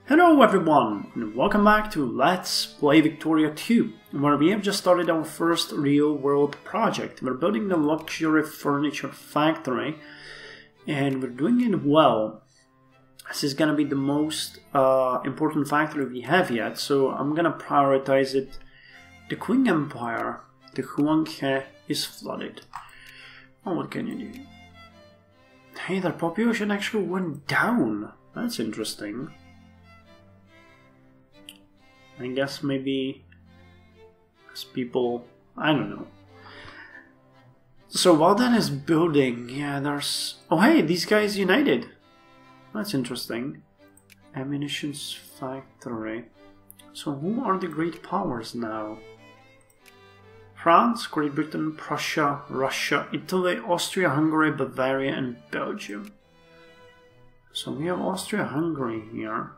Hello everyone, and welcome back to Let's Play Victoria 2, where we have just started our first real-world project. We're building the luxury furniture factory, and we're doing it well. This is gonna be the most important factory we have yet, so I'm gonna prioritize it. The Qing Empire, the Huanghe, is flooded. Oh, what can you do? Hey, their population actually went down. That's interesting. I guess maybe as people, I don't know. So while that is building, yeah, there's... Oh hey, these guys united. That's interesting. Ammunitions factory. So who are the great powers now? France, Great Britain, Prussia, Russia, Italy, Austria, Hungary, Bavaria and Belgium. So we have Austria-Hungary here.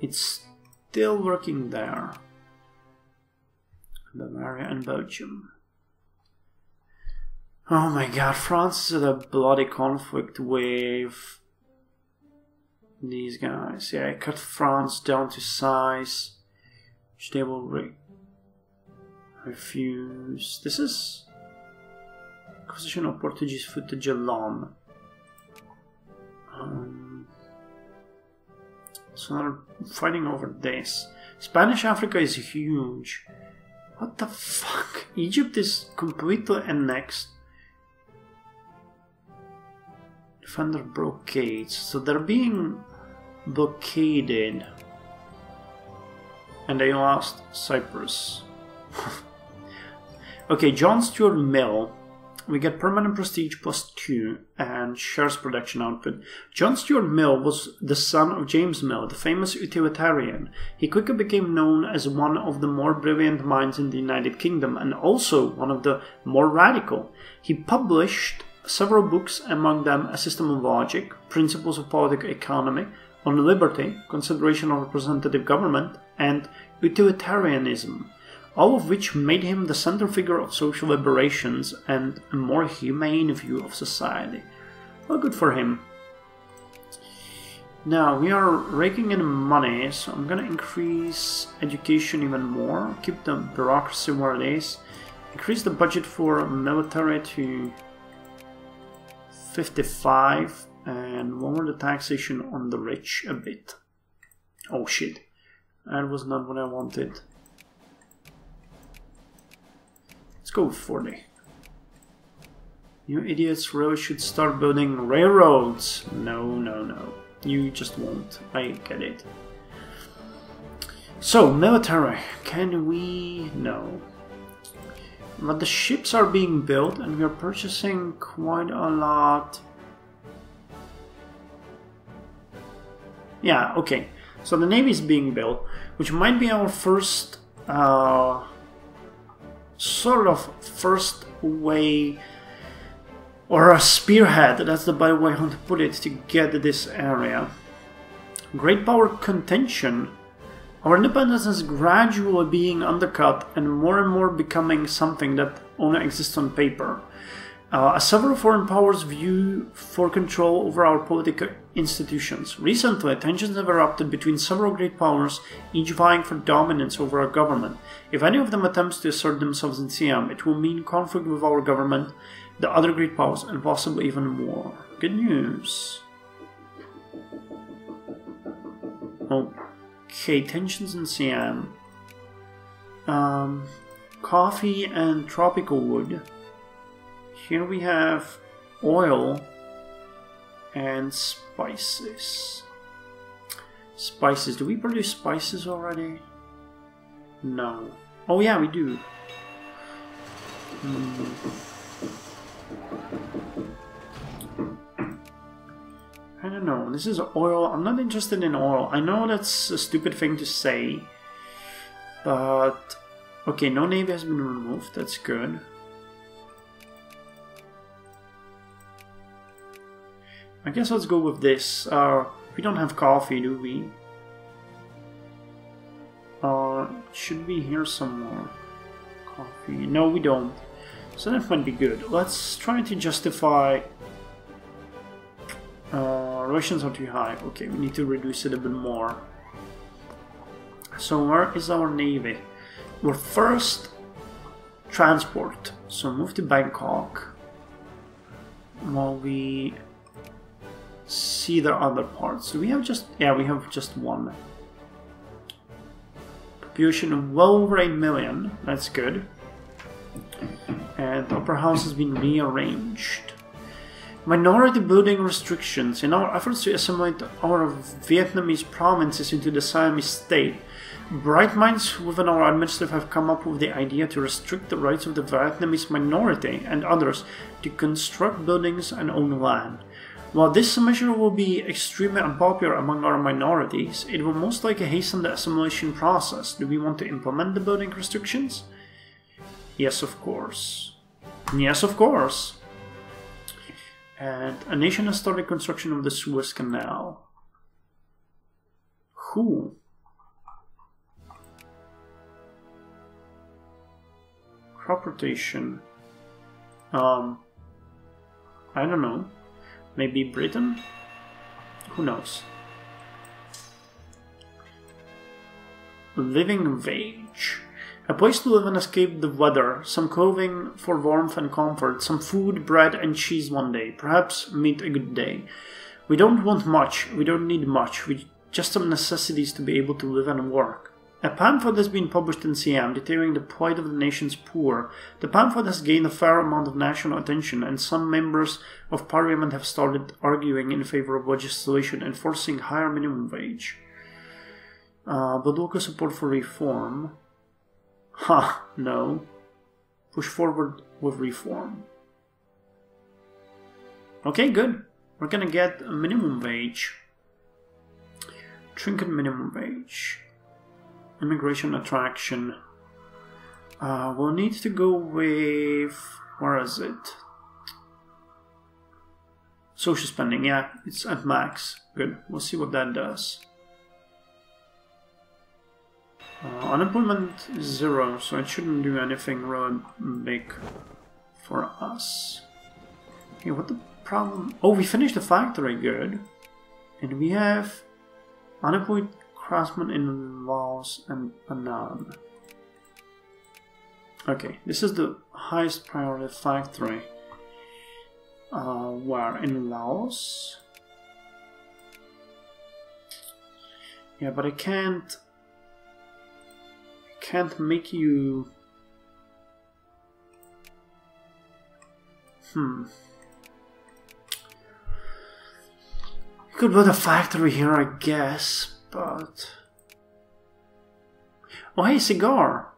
It's still working there. Bavaria and Belgium. Oh my god, France is in a bloody conflict with these guys. Yeah, I cut France down to size, which they will refuse. This is acquisition of Portuguese footage alone. So they're fighting over this. Spanish Africa is huge. What the fuck? Egypt is completely annexed. Defender blockades. So they're being blockaded. And they lost Cyprus. Okay, John Stuart Mill. We get permanent prestige +2 and shares production output. John Stuart Mill was the son of James Mill, the famous utilitarian. He quickly became known as one of the more brilliant minds in the United Kingdom and also one of the more radical. He published several books, among them A System of Logic, Principles of Political Economy, On Liberty, Consideration of Representative Government, and Utilitarianism, all of which made him the center figure of social liberations and a more humane view of society. Well, good for him. Now, we are raking in money, so I'm gonna increase education even more, keep the bureaucracy where it is, increase the budget for military to 55, and lower the taxation on the rich a bit. Oh shit, that was not what I wanted. Let's go with 40. You idiots really should start building railroads. No, no, no. You just won't. I get it. So, military. Can we? No. But the ships are being built and we are purchasing quite a lot. Yeah, okay. So the navy is being built, which might be our first... sort of first way, or a spearhead, that's the better way how to put it, to get this area. Great power contention. Our independence is gradually being undercut and more becoming something that only exists on paper. As several foreign powers view for control over our political institutions. Recently, tensions have erupted between several great powers, each vying for dominance over our government. If any of them attempts to assert themselves in Siam, it will mean conflict with our government, the other great powers, and possibly even more. Good news. Okay, tensions in Siam. Coffee and tropical wood. Here we have oil and spices. Spices. Do we produce spices already? No. Oh yeah, we do. I don't know. This is oil. I'm not interested in oil. I know that's a stupid thing to say. But... okay, no navy has been removed. That's good. I guess let's go with this. We don't have coffee, do we? Should be here somewhere. Coffee. No, we don't. So that might be good. Let's try to justify Relations are too high. Okay, we need to reduce it a bit more. So where is our navy? We're first transport. So move to Bangkok while we see the other parts. So we have just, yeah, we have just one. Population of well over 8 million. That's good. And the upper house has been rearranged. Minority building restrictions. In our efforts to assimilate our Vietnamese provinces into the Siamese state, bright minds within our administrative have come up with the idea to restrict the rights of the Vietnamese minority and others to construct buildings and own land. While this measure will be extremely unpopular among our minorities, it will most likely hasten the assimilation process. Do we want to implement the building restrictions? Yes, of course. Yes, of course. And a nation has started construction of the Suez Canal. Who? Crop rotation. I don't know. Maybe Britain? Who knows? Living wage. A place to live and escape the weather, some clothing for warmth and comfort, some food, bread and cheese one day, perhaps meat a good day. We don't want much, we don't need much, we just some necessities to be able to live and work. A pamphlet has been published in Siam detailing the plight of the nation's poor. The pamphlet has gained a fair amount of national attention, and some members of parliament have started arguing in favor of legislation enforcing higher minimum wage. But local support for reform. No. Push forward with reform. Okay, good. We're gonna get a minimum wage. Trinket minimum wage. Immigration attraction. We'll need to go with... where is it? Social spending, yeah, it's at max. Good, we'll see what that does. Unemployment is 0, so it shouldn't do anything really big for us. Okay, what the problem? Oh, we finished the factory, good. And we have unemployed craftsmen in Laos and Annan. Okay, this is the highest priority factory. Where? In Laos? Yeah, but I can't make you... You could build a factory here, I guess, but... Oh, hey, cigar!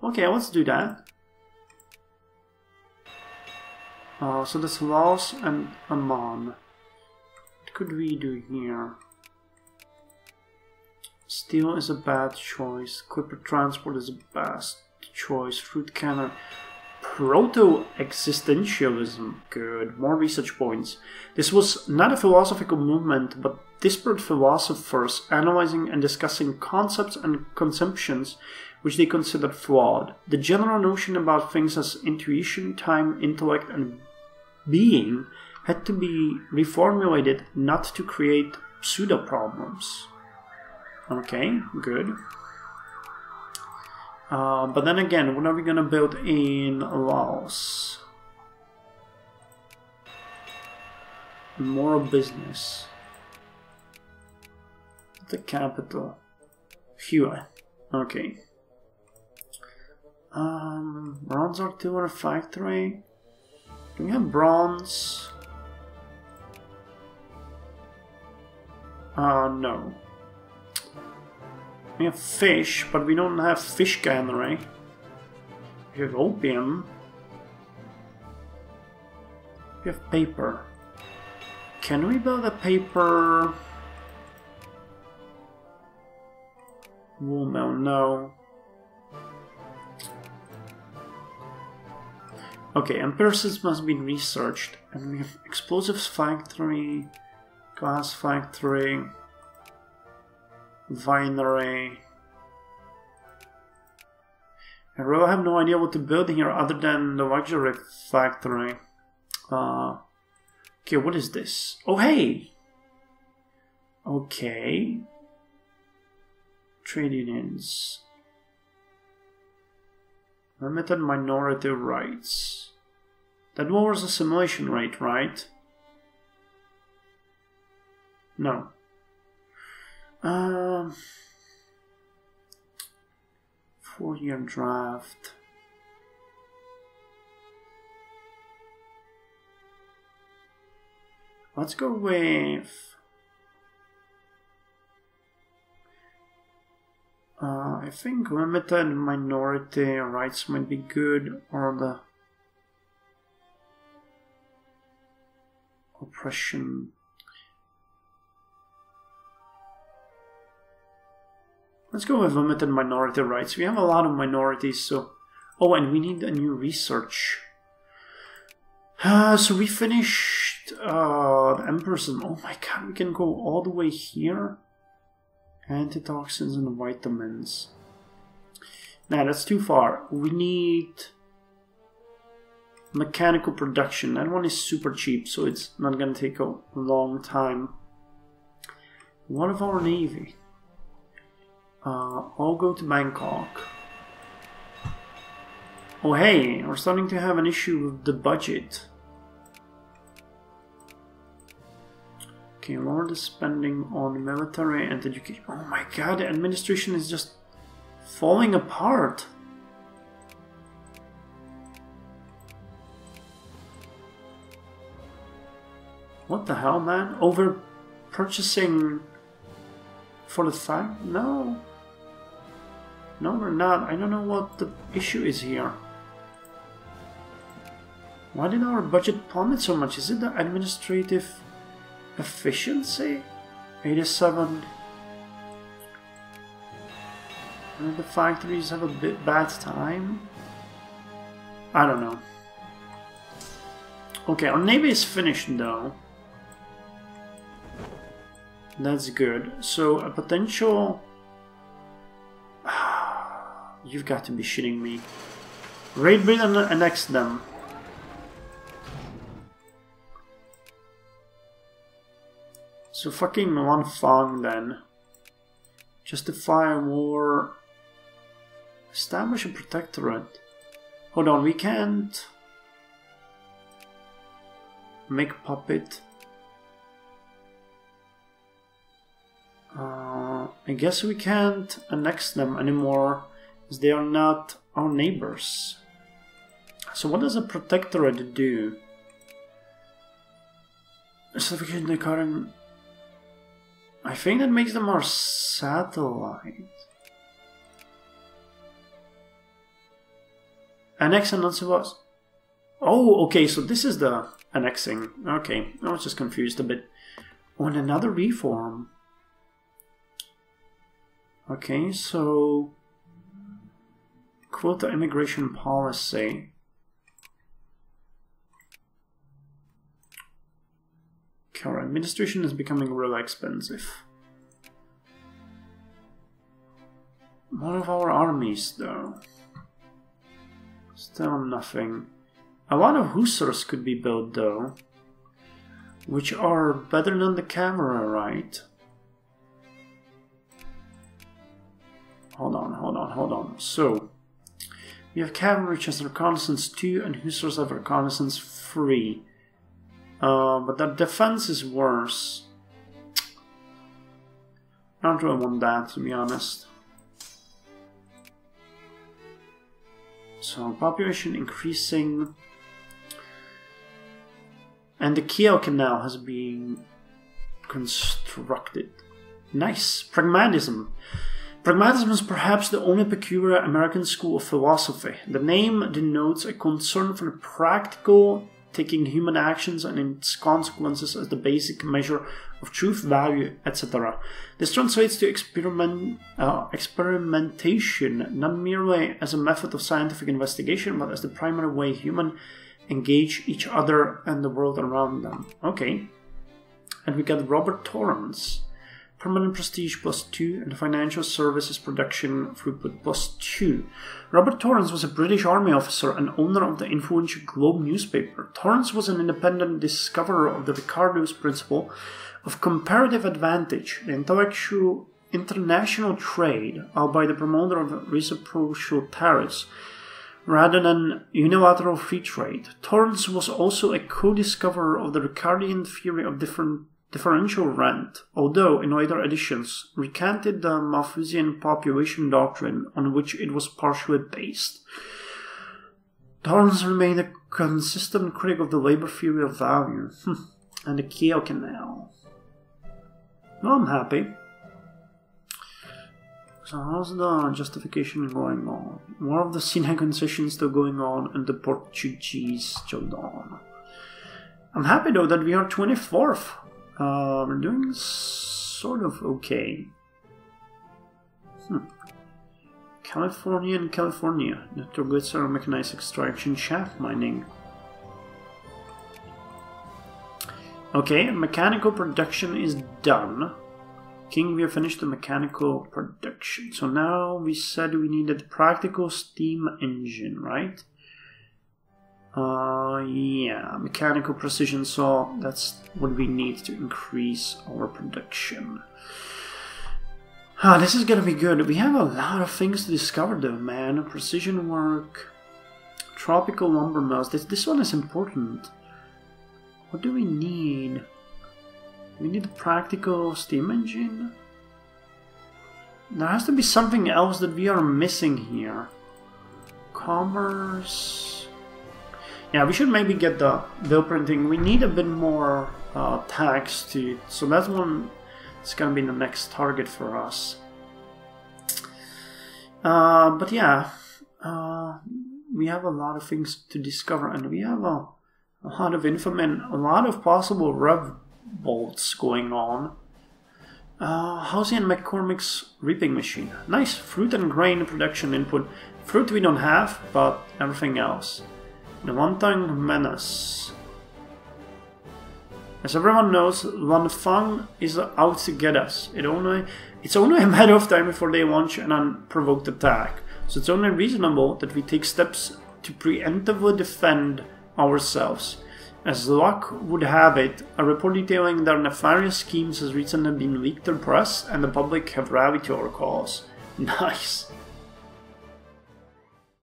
Okay, let's do that. So that's Laos and Amman. What could we do here? Steel is a bad choice. Clipper transport is a best choice. Fruit canner. Proto-existentialism. Good. More research points. This was not a philosophical movement, but disparate philosophers analyzing and discussing concepts and conceptions which they considered flawed. The general notion about things as intuition, time, intellect, and being had to be reformulated not to create pseudo-problems. Okay, good. But then again, what are we gonna build in Laos? Moral business. The capital. Hua. Okay. Bronze artillery factory. Do we have bronze? No. We have fish, but we don't have fish cannery. We have opium. We have paper. Can we build a paper wool mill? No. Okay, empiricism must be researched. And we have explosives factory, glass factory, winery. I really have no idea what to build here other than the luxury factory. Okay, what is this? Oh, hey! Okay. Trade unions. Limited minority rights. That lowers the assimilation rate, right? No. 4-year draft. Let's go with... I think limited minority rights might be good, or the oppression. Let's go with limited minority rights. We have a lot of minorities, so... Oh, and we need a new research. So we finished the Emperor's... Oh my god, we can go all the way here? Antitoxins and vitamins. Nah, that's too far. We need mechanical production. That one is super cheap, so it's not gonna take a long time. What of our navy? I'll go to Bangkok. Oh hey, we're starting to have an issue with the budget. Okay, lower the spending on military and education. Oh my god, the administration is just falling apart. What the hell, man? Over purchasing for the fact? No. No, we're not. I don't know what the issue is here. Why did our budget plummet so much? Is it the administrative efficiency? 87. And the factories have a bit bad time? I don't know. Okay, our navy is finished though. That's good. So a potential... You've got to be shitting me. Great Britain annexed them. So fucking one Fang then. Justify a war. Establish a protectorate. Hold on, we can't make puppet. I guess we can't annex them anymore, as they are not our neighbors. So what does a protectorate do? Certification the current... I think that makes them our satellite. Annex and uncivilized. Oh, okay, so this is the annexing. Okay, I was just confused a bit. On another reform. Okay, so quota immigration policy. Okay, our administration is becoming really expensive. What of our armies, though? Still nothing. A lot of hussars could be built, though, which are better than the camera, right? Hold on. So, we have cavalry which has reconnaissance 2 and hussars have reconnaissance 3. But their defense is worse. I don't really want that, to be honest. So, population increasing. And the Kiel Canal has been constructed. Nice. Pragmatism. Pragmatism is perhaps the only peculiar American school of philosophy. The name denotes a concern for the practical, taking human actions and its consequences as the basic measure of truth, value, etc. This translates to experimentation, not merely as a method of scientific investigation, but as the primary way humans engage each other and the world around them. Okay. And we got Robert Torrance. permanent prestige +2, and financial services production throughput +2. Robert Torrens was a British Army officer and owner of the influential Globe newspaper. Torrens was an independent discoverer of the Ricardo's principle of comparative advantage, the intellectual international trade, albeit the promoter of reciprocal tariffs rather than unilateral free trade. Torrens was also a co-discoverer of the Ricardian theory of differential rent, although in later editions recanted the Malthusian population doctrine on which it was partially based. Torrens remained a consistent critic of the labor theory of value and the Kiel Canal. Well, I'm happy. So how's the justification going on? More of the Sinai concession still going on and the Portuguese still on. I'm happy though that we are 24th. We're doing sort of okay. California and California. Nitroglycer mechanized extraction shaft mining. Okay, mechanical production is done. King, we have finished the mechanical production. So now we said we needed practical steam engine, right? Yeah, mechanical precision saw, that's what we need to increase our production. This is gonna be good. We have a lot of things to discover though, man. Precision work, tropical lumber mills. This one is important. What do we need? We need a practical steam engine. There has to be something else that we are missing here. Commerce. Yeah, we should maybe get the bill printing. We need a bit more tax to. So that's one. It's gonna be the next target for us. But yeah, we have a lot of things to discover, and we have a lot of infamy and a lot of possible revolts going on. Housey and McCormick's reaping machine. Nice fruit and grain production input. Fruit we don't have, but everything else. The One-Tongue Menace. As everyone knows, Van Fang is out to get us. It's only a matter of time before they launch an unprovoked attack. So it's only reasonable that we take steps to preemptively defend ourselves. As luck would have it, a report detailing their nefarious schemes has recently been leaked to the press, and the public have rallied to our cause. Nice.